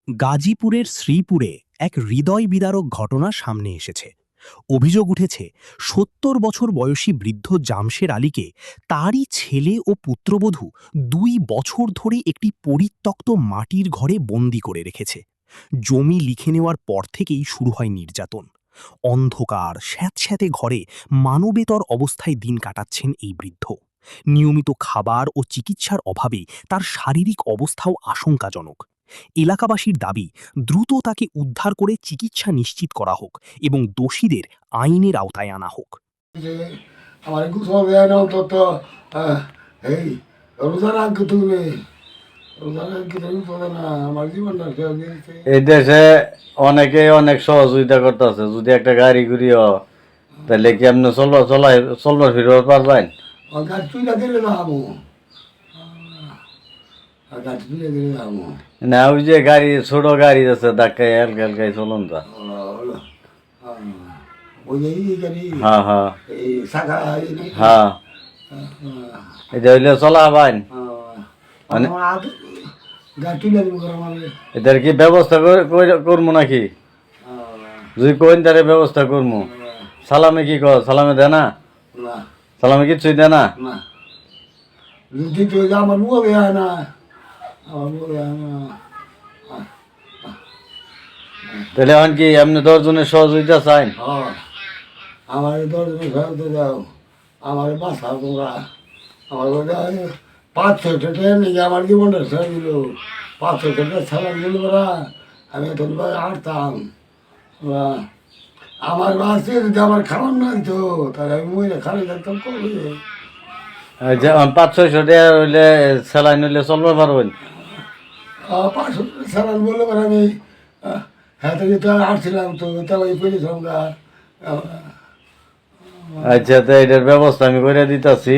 গাজীপুরের শ্রীপুরে এক হৃদয় বিদারক ঘটনা সামনে এসেছে। অভিযোগ উঠেছে ৭০ বছর বয়সী বৃদ্ধ জামশের আলীকে তারই ছেলে ও পুত্রবধূ ২ বছর ধরে একটি পরিত্যক্ত মাটির ঘরে বন্দি করে রেখেছে। জমি লিখে নেওয়ার পর থেকেই শুরু হয় নির্যাতন। অন্ধকার স্যাঁতস্যাঁতে ঘরে মানবেতর অবস্থায় দিন কাটাচ্ছেন এই বৃদ্ধ। নিয়মিত খাবার ও চিকিৎসার অভাবে তার শারীরিক অবস্থাও আশঙ্কাজনক। এলাকাবাসীর দাবি, দ্রুত তাকে উদ্ধার করে চিকিৎসা নিশ্চিত করা হোক এবং দোষীদের আইনের আওতায় আনা হোক। যে আমার গোসল দেয় না অন্তত এই রোজার আগে তুলবে রোজার আগে তুলবে না আমার জীবনটা খেয়ে দিয়েছে। এই দেশে অনেকে অনেক সহযোগিতা করতেছে। যদি একটা গাড়ি ঘুরিও তাহলে কি আপনি চলবার ফিরবার পারবেন? গাছ তুলে দিলে না আমো গাছ তুলে দিলে না আমো না, ওই যে গাড়ি, ছোট গাড়ি আছে, ধাক্কায় হালকা হালকায় চলুন তা। ওই যে এই গাড়ি হ্যাঁ হ্যাঁ এই শাখা হ্যাঁ, এটা হইলে চলা হবেন। গাছ তুলে দিব আমার এটার কি ব্যবস্থা করবো নাকি? যদি কোন তারে ব্যবস্থা করবো। সালামে কি কর? সালামে দে না? না সালামে কিচ্ছুই দে না? না যদি তো আমার মুখ দেয় না আমার মুখ দেয় না। তাহলে এখন কি আপনি 10 জনের সহযোগিতা চান? আমার 10 জনের সহযোগিতা দাও, আমার বাঁচাও তোমরা। আমার 500 টাকা নিয়ে আমার জীবনটা ছেড়ে দিল। 500 টাকা ছাড়া দিল ওরা, আমি তোর হাঁটতাম। আমার বাসে যদি আমার খাবার না দিত তাহলে আমি মহিলা খালি থাকতাম কবে। 500-600 টাকা হইলে স্যালাইন হইলে চলবার পারবেন? 500 টাকা ছাড়া বললে পরে আমি হ্যাঁ তো যেতে হাঁটছিলাম তো তাই পেয়েছিলাম গা। আচ্ছা, তো এটার ব্যবস্থা আমি করে দিতেছি।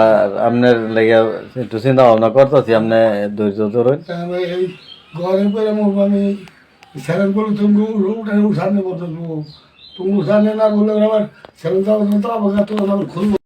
আর আপনার লেগে একটু চিন্তা ভাবনা করতেছি, আপনি ধৈর্য ধরুন। এই ঘরে পরে আমি স্যারের বলে তুমি উঠানে উঠানে বলতো তুমি উঠানে না বললে আবার স্যারের যাওয়া তো আবার খুলবো।